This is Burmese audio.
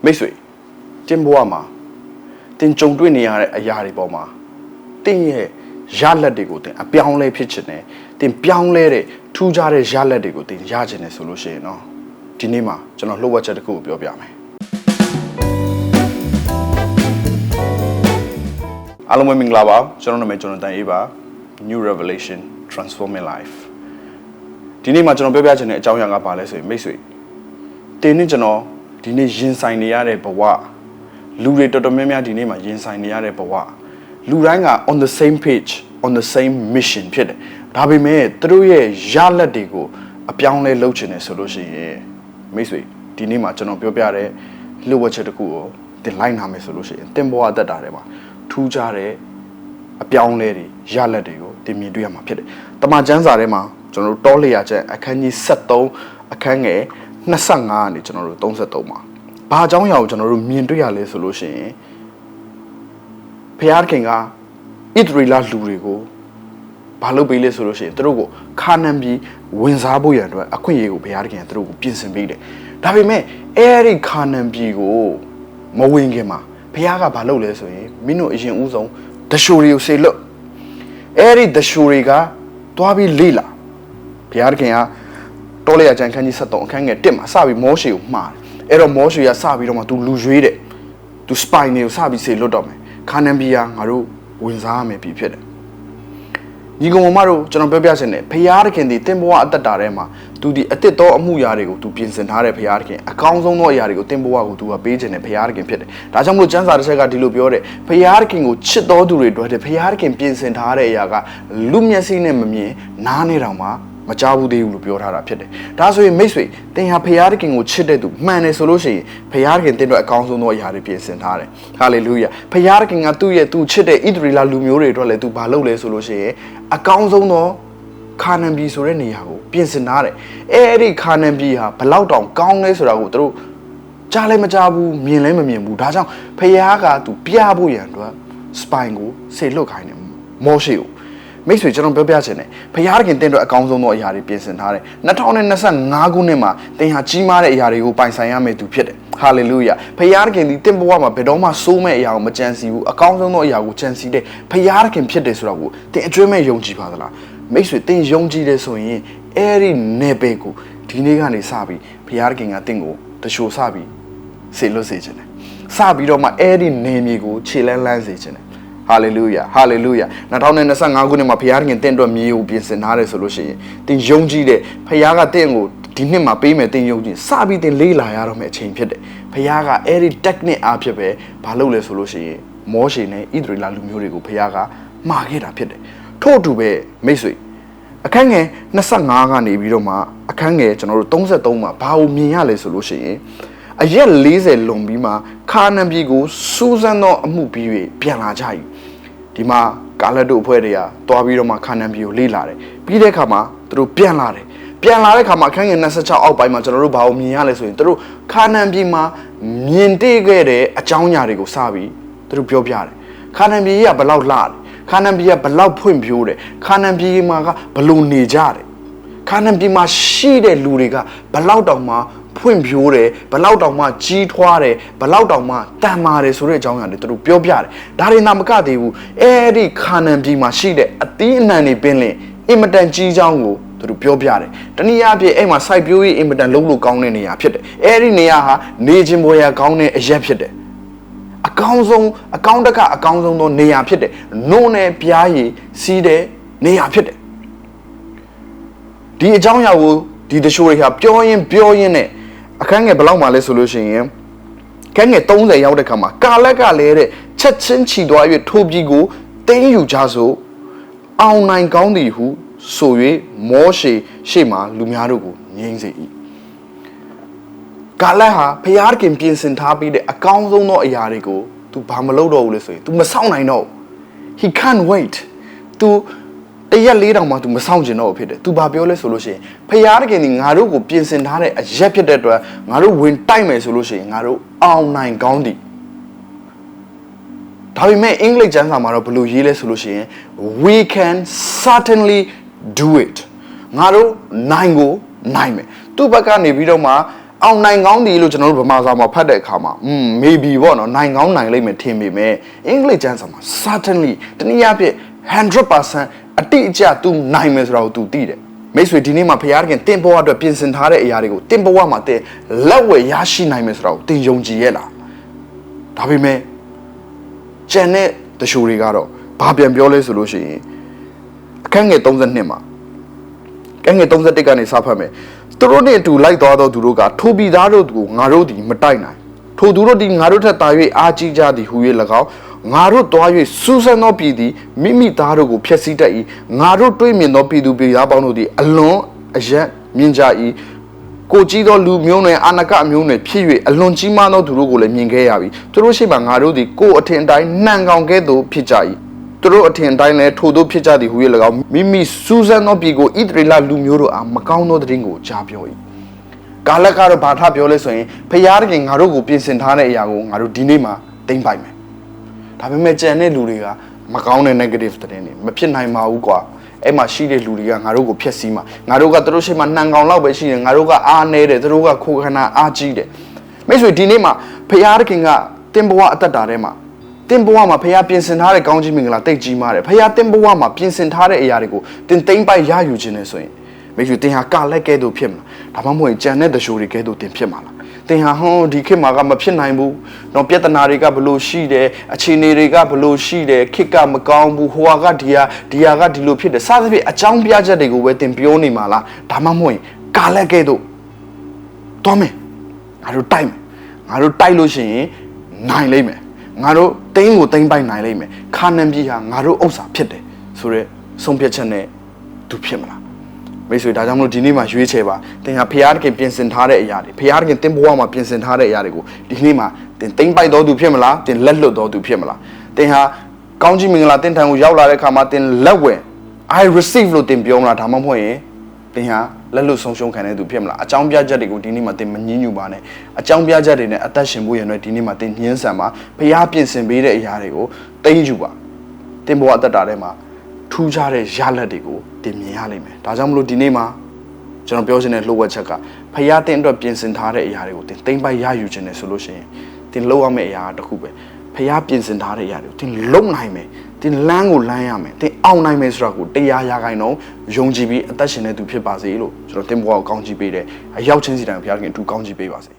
မိတ်ဆွေတင်ဘွားမှာတင်ကြုံတွေ့နေရတဲ့အရာတွေပေါ်မှာတင်ရဲ့ရလက်တွေကိုတင်အပြောင်းလဲဖြစ်ချင်တယ်တင်ပြောင်းလဲတဲ့ထူးခြားတဲ့ရလက်တွေကိုတင်ရချင်တယ်ဆိုလို့ရှိရင်နော်ဒီနေ့မှာကျွန်တော်လှုပ်ဝက်ချက်တစ်ခုကိုပြောပြမယ်အားလုံးပဲမင်္ဂလာပါကျွန်တော်နာမည်ကျွန်တော်တန်အေးပါ New Revelation Transforming Life ဒီနေ့မှာကျွန်တော်ပြောပြချင်တဲ့အကြောင်းအရာကဘာလဲဆိုရင်မိတ်ဆွေတင်နဲ့ကျွန်တော်ဒီနေ့ရင်ဆိုင်နေရတဲ့ဘဝလူတွေတော်တော်များများဒီနေ့မှာရင်ဆိုင်နေရတဲ့ဘဝလူတိုင်းက on the same page on the same mission ဖြစ်တယ်ဒါပေမဲ့သူတို့ရဲ့ရလက်တွေကိုအပြောင်းလဲလုပ်ချင်တယ်ဆိုလို့ရှိရင်မိတ်ဆွေဒီနေ့မှာကျွန်တော်ပြောပြတဲ့လှုပ်ဝက်ချက်တစ်ခုကိုတင်လိုက်နာမယ်ဆိုလို့ရှိရင်တင်ဘဝအသက်တာထဲမှာထူးခြားတဲ့အပြောင်းလဲတွေရလက်တွေကိုတင်မြင်တွေ့ရမှာဖြစ်တယ်တမန်ကျမ်းစာထဲမှာကျွန်တော်တို့တောလျာချက်အခန်းကြီး73အခန်းငယ်25ကနေကျွန်တော်တို့33မှာဘာအကြောင်းအရာကိုကျွန်တော်တို့မြင်တွေ့ရလဲဆိုလို့ရှိရင်ဖျားခင်ကဣသရေလလူတွေကိုဘာလုပ်ပေးလဲဆိုလို့ရှိရင်သူတို့ကိုခါနန်ပြည်ဝင်စားဖို့ရန်အတွက်အခွင့်အရေးကိုဘုရားသခင်ကသူတို့ကိုပြင်ဆင်ပေးတယ်ဒါပေမဲ့အဲ့ဒီခါနန်ပြည်ကိုမဝင်ခင်မှာဘုရားကဘာလုပ်လဲဆိုရင်မင်းတို့အရင်ဦးဆုံးတရှိုတွေကိုစေလွတ်အဲ့ဒီတရှိုတွေကတွားပြီးလေ့လာဘုရားသခင်ကတောလျာကျမ်းခန်းကြီး73အခန်းငယ်1မှာစပြီးမောရှေကိုမှားတယ်အဲ့တော့မောရှေကစပြီးတော့မှ तू လူရွေးတယ် तू spine တွေကိုစပြီးစေလွတ်တော့မယ်ခါနန်ပြည်ကငါတို့ဝင်စားရမယ်ပြည်ဖြစ်တယ်ညီကောင်မတို့ကျွန်တော်ပြောပြချင်တယ်ဖျားသခင်ဒီတင်ဘဝအသက်တာထဲမှာ तू ဒီအစ်စ်သောအမှုရာတွေကို तू ပြင်ဆင်ထားတဲ့ဖျားသခင်အကောင်းဆုံးသောအရာတွေကိုတင်ဘဝကို तू ကပေးခြင်းနဲ့ဖျားသခင်ဖြစ်တယ်ဒါကြောင့်မို့ကျမ်းစာတစ်ချက်ကဒီလိုပြောတယ်ဖျားသခင်ကိုချစ်တော်သူတွေအတွက်ဖျားသခင်ပြင်ဆင်ထားတဲ့အရာကလူမျက်စိနဲ့မမြင်နားနဲ့တောင်မှမကြားဘူးသေးဘူးလို့ပြောထားတာဖြစ်တယ်ဒါဆိုရင်မိတ်ဆွေသင်ဟာဖျားသခင်ကိုချစ်တဲ့သူမှန်တယ်ဆိုလို့ရှိရင်ဖျားသခင်တင့်အတွက်အကောင်းဆုံးသောအရာတွေပြင်ဆင်ထားတယ်ဟာလေလုယာဖျားသခင်ကသူ့ရဲ့သူချစ်တဲ့ဣသရေလလူမျိုးတွေအတွက်လည်းသူဘာလုပ်လဲဆိုလို့ရှိရင်အကောင်းဆုံးသောခါနန်ပြည်ဆိုတဲ့နေရာကိုပြင်ဆင်ထားတယ်အဲ့ဒီခါနန်ပြည်ဟာဘလောက်တောင်ကောင်းလဲဆိုတာကိုသူတို့ကြားလည်းမကြားဘူးမြင်လည်းမမြင်ဘူးဒါကြောင့်ဖျားကသူပြဖို့ရန်အတွက်စပိုင်ကိုဆေလွတ်ခိုင်းတယ်မောရှေကိုမိတ်ဆွေကျွန်တော်ပြောပြချင်တယ်ဖျားခင်တင့်အတွက်အကောင်းဆုံးသောအရာတွေပြင်ဆင်ထားတယ်2025ခုနှစ်မှာသင်ဟာကြီးမားတဲ့အရာတွေကိုပိုင်ဆိုင်ရမယ့်သူဖြစ်တယ်ဟာလေလုယာဖျားခင်ဒီတင့်ဘဝမှာဘယ်တော့မှစိုးမဲ့အရာကိုမကြံစီဘူးအကောင်းဆုံးသောအရာကိုကြံစီတဲ့ဖျားခင်ဖြစ်တယ်ဆိုတာကိုသင်အကျွမ်းမဲ့ယုံကြည်ပါသလားမိတ်ဆွေသင်ယုံကြည်တယ်ဆိုရင်အဲ့ဒီနယ်ပယ်ကိုဒီနေ့ကနေစပြီးဖျားခင်ကသင်ကိုတရှိုးစပြီးစေလွတ်စေခြင်းတယ်စပြီးတော့မှအဲ့ဒီနယ်မြေကိုခြေလန်းလန်းစေခြင်းတယ်ဟာလေလုယာဟာလေလုယာ2025ခုနှစ်မှာဖခင်တင့်အတွက်မြေကိုပြင်ဆင်ထားတယ်ဆိုလို့ရှိရင်တင်ယုံကြည်တဲ့ဖခင်ကတင့်ကိုဒီနှစ်မှာပေးမယ်တင်ယုံကြည်စပြီးတင်လေးလာရတော့မယ့်အချိန်ဖြစ်တယ်ဖခင်ကအဲ့ဒီ technique အားဖြင့်ပဲဘာလုပ်လဲဆိုလို့ရှိရင်မောရှေနဲ့ဣသရေလလူမျိုးတွေကိုဖခင်ကမှာခဲ့တာဖြစ်တယ်ထို့အတူပဲမိတ်ဆွေအခန်းငယ်25ကနေပြီးတော့မှအခန်းငယ်ကျွန်တော်တို့33မှာဘာကိုမြင်ရလဲဆိုလို့ရှိရင်အရက်40လွန်ပြီးမှခါနန်ပြည်ကိုစူးစမ်းသောအမှုပြီး၍ပြန်လာကြ၏ဒီမှာကာလက်တို့အဖွဲ့တွေကတွားပြီးတော့မှခါနန်ပြည်ကိုလေ့လာတယ်ပြီးတဲ့အခါမှာသူတို့ပြန်လာတဲ့အခါမှာအခန်းငယ်26အောက်ပိုင်းမှာကျွန်တော်တို့ဘာကိုမြင်ရလဲဆိုရင်သူတို့ခါနန်ပြည်မှာမြင်တွေ့ခဲ့တဲ့အကြောင်းအရာတွေကိုစပြီးသူတို့ပြောပြတယ်ခါနန်ပြည်ကဘလောက်လှတယ်ခါနန်ပြည်ကဘလောက်ဖွံ့ဖြိုးတယ်ခါနန်ပြည်မှာကဘလို့နေကြတယ်ခါနန်ပြည်မှာရှိတဲ့လူတွေကဘလောက်တောင်မှဖွံ့ဖြိုးတယ်ဘလောက်တောင်မှကြီးထွားတယ်ဘလောက်တောင်မှတန်မာတယ်ဆိုတဲ့အကြောင်းအရာတွေသူတို့ပြောပြတယ်ဒါတွေနာမကသေးဘူးအဲ့ဒီခါနန်ပြည်မှာရှိတဲ့အသီးအနှံတွေပင်လင်အင်မတန်ကြီးချောင်းကိုသူတို့ပြောပြတယ်တနည်းအားဖြင့်အဲ့မှာစိုက်ပျိုးရေးအင်မတန်လုံးလို့ကောင်းတဲ့နေရာဖြစ်တယ်အဲ့ဒီနေရာဟာနေခြင်းပေါ်ရာကောင်းတဲ့အရက်ဖြစ်တယ်အကောင်းဆုံးအကောင်းတကအကောင်းဆုံးသောနေရာဖြစ်တယ်နိုးနယ်ပြားရည်စီးတဲ့နေရာဖြစ်တယ်ဒီအကြောင်းအရာကိုဒီတချို့တွေဟာပြောရင်းနဲ့အခန်းငယ်ဘယ်လောက်မှလဲဆိုလို့ရှိရင်အခန်းငယ်30ရောက်တဲ့ခါမှာကာလက်ကလည်းတဲ့ချက်ချင်းချီသွား၍ထိုပြည်ကိုတင်းယူကြဆိုအောင်နိုင်ကောင်းသည်ဟုဆို၍မောရှေရှေ့မှာလူများတို့ကိုငြိမ်းစေ၏ကာလက်ဟာဖျားခင်ပြင်ဆင်ထားပြီးတဲ့အကောင်းဆုံးသောအရာတွေကို तू ဘာမလုပ်တော့ဘူးလဲဆိုရင် तू မစောင့်နိုင်တော့ he can't wait तूတရက်၄တောင်မှ तू မဆောင်ကျင်တော့ဖြစ်တယ် तू ဘာပြောလဲဆိုလို့ရှိရင်ဖျားတခင်ဒီငါတို့ကိုပြင်ဆင်ထားတဲ့အရက်ဖြစ်တဲ့အတွက်ငါတို့ဝင်တိုက်မယ်ဆိုလို့ရှိရင်ငါတို့အောင်နိုင်ကောင်းသည်ဒါပေမဲ့အင်္ဂလိပ်ကျမ်းစာမှာတော့ဘယ်လိုရေးလဲဆိုလို့ရှိရင် we can certainly do it ငါတို့နိုင်ကိုနိုင်မယ်သူ့ဘက်ကနေပြီးတော့မှ အောင်နိုင်ကောင်းဒီလို့ကျွန်တော်တို့ဗမာစာမှာဖတ်တဲ့အခါမှာmaybe ပေါ့နော်နိုင်ကောင်းနိုင်လိမ့်မယ်ထင်ပေမဲ့အင်္ဂလိပ်ကျမ်းစာမှာ certainly တနည်းအားဖြင့် 100% အတိအကျ तू နိုင်မယ်ဆိုတာကို तू သိတယ်မိတ်ဆွေဒီနေ့မှာဖခင်ခင်တင်ဘဝအတွက်ပြင်ဆင်ထားတဲ့အရာတွေကိုတင်ဘဝမှာတင်လက်ဝယ်ရရှိနိုင်မယ်ဆိုတာကိုတင်ယုံကြည်ရဲ့လားဒါပေမဲ့ကျန်တဲ့တချို့တွေကတော့ဘာပြန်ပြောလဲဆိုလို့ရှိရင်အခန်းငယ်32မှာအခန်းငယ်31ကနေစဖတ်မယ်သူတို့နဲ့အတူလိုက်သွားသောသူတို့ကထိုပြည်သားတို့ကိုငါတို့သည်မတိုက်နိုင်ထိုသူတို့သည်ငါတို့ထက်သာ၍အားကြီးကြသည်ဟူ၍၎င်းငါတို့တွား၍စူးစမ်းသောပြည်သည်မိမိသားတို့ကိုဖျက်ဆီးတတ်၏ငါတို့တွေးမြင်သောပြည်သူပြည်သားပေါင်းတို့သည်အလွန်အယက်မြင်ကြ၏ကိုကြီးသောလူမျိုးနွယ်အာနကအမျိုးနွယ်ဖြစ်၍အလွန်ကြီးမားသောသူတို့ကိုလည်းမြင်ခဲ့ရပြီသူတို့ရှိမှငါတို့သည်ကိုယ်အထင်တိုင်းနှံကောင်ကဲ့သို့ဖြစ်ကြ၏သူတို့အထင်တိုင်းလည်းထို့သို့ဖြစ်ကြသည်ဟူ၍၎င်းမိမိစူးစမ်းသောပြည်ကိုဣသရေလလူမျိုးတို့အားမကောင်းသောသတင်းကိုကြားပြော၏ကာလကတော့ဘာထပြောလဲဆိုရင်ဖျားတခင်ငါတို့ကိုပြင်ဆင်ထားတဲ့အရာကိုငါတို့ဒီနေ့မှာသိမ့်ပိုက်မယ်ဒါပေမဲ့ကြံတဲ့လူတွေကမကောင်းတဲ့ negative သတင်းတွေမဖြစ်နိုင်ပါဘူးကွာအဲ့မှာရှိတဲ့လူတွေကငါတို့ကိုဖျက်ဆီးမှာငါတို့ကသူတို့ရှိမှနှံကောင်လောက်ပဲရှိတယ်ငါတို့ကအားနေတယ်သူတို့ကခိုးခဏအားကြီးတယ်မိတ်ဆွေဒီနေ့မှာဖျားတခင်ကတင်ဘဝအသက်တာထဲမှာတင်ဘဝမှာဖျားပြင်ဆင်ထားတဲ့ကောင်းကြီးမင်္ဂလာတိတ်ကြီးမားတယ်ဖျားတင်ဘဝမှာပြင်ဆင်ထားတဲ့အရာတွေကိုတင်သိမ့်ပိုက်ရယူခြင်းနဲ့ဆိုရင်မိတ်ဆွေတင်ဟာကလက်ကဲ့သို့ဖြစ်မှာဒါမှမဟုတ်ကြံတဲ့တရှိုတွေကဲ့သို့တင်ဖြစ်မှာလားတင်ဟာဒီခေတ်မှာကမဖြစ်နိုင်ဘူးတော့ပြဿနာတွေကဘလို့ရှိတယ်အခြေအနေတွေကဘလို့ရှိတယ်ခေတ်ကမကောင်းဘူးဟိုကဒီဟာကဒီလိုဖြစ်တယ်စသဖြင့်အကြောင်းပြချက်တွေကိုပဲတင်ပြောနေမှာလားဒါမှမဟုတ်ကလက်ကဲ့သို့တော်မယ်ငါတို့တိုက်မယ်ငါတို့တိုက်လို့ရှိရင်နိုင်လိမ့်မယ်ငါတို့တင်းကိုတင်းပိုက်နိုင်လိမ့်မယ်ခါနန်ပြည်ဟာငါတို့ဥစ္စာဖြစ်တယ်ဆိုတော့ဆုံးဖြတ်ချက်နဲ့သူဖြစ်မလားမိတ်ဆွေဒါကြောင့်မလို့ဒီနေ့မှာရွေးချယ်ပါတင်ဟာဖျားတခင်ပြင်ဆင်ထားတဲ့အရာတွေဖျားတခင်တင်ဘဝမှာပြင်ဆင်ထားတဲ့အရာတွေကိုဒီနေ့မှာတင်သိမ့်ပိုက်တော်သူဖြစ်မလားတင်လက်လွတ်တော်သူဖြစ်မလားတင်ဟာကောင်းကြီးမင်္ဂလာတင်ထံကိုရောက်လာတဲ့အခါမှာတင်လက်ဝယ် I receive လို့တင်ပြောမလားဒါမှမဟုတ်ရင်တင်ဟာလက်လွတ်ဆုံးရှုံးခံတဲ့သူဖြစ်မလားအကြောင်းပြချက်တွေကိုဒီနေ့မှာတင်မငြင်းညူပါနဲ့အကြောင်းပြချက်တွေနဲ့အသက်ရှင်ဖို့ရတဲ့ဒီနေ့မှာတင်ညှင်းဆန်ပါဖျားပြင်ဆင်ပေးတဲ့အရာတွေကိုသိယူပါတင်ဘဝအသက်တာထဲမှာထူးခြားတဲ့ရလဒ်တွေကိုတင်မြင်ရလိမ့်မယ်ဒါကြောင့်မလို့ဒီနေ့မှာကျွန်တော်ပြောချင်တဲ့လှုပ်ဝက်ချက်ကဖျားတင်အတွက်ပြင်ဆင်ထားတဲ့အရာတွေကိုတင်သိမ့်ပိုက်ရယူခြင်းနဲ့ဆိုလို့ရှိရင်တင်လှုပ်ရမယ့်အရာတစ်ခုပဲဖျားပြင်ဆင်ထားတဲ့အရာတွေကိုတင်လုံနိုင်မယ်တင်လမ်းကိုလမ်းရမယ်တင်အောင်နိုင်မယ်ဆိုတာကိုတရားရခိုင်တော့ယုံကြည်ပြီးအသက်ရှင်နေသူဖြစ်ပါစေလို့ကျွန်တော်တင်ဘဝကိုကောင်းချီးပေးတယ်အရောက်ချင်းစီတိုင်းဖျားခင်အထူးကောင်းချီးပေးပါစေ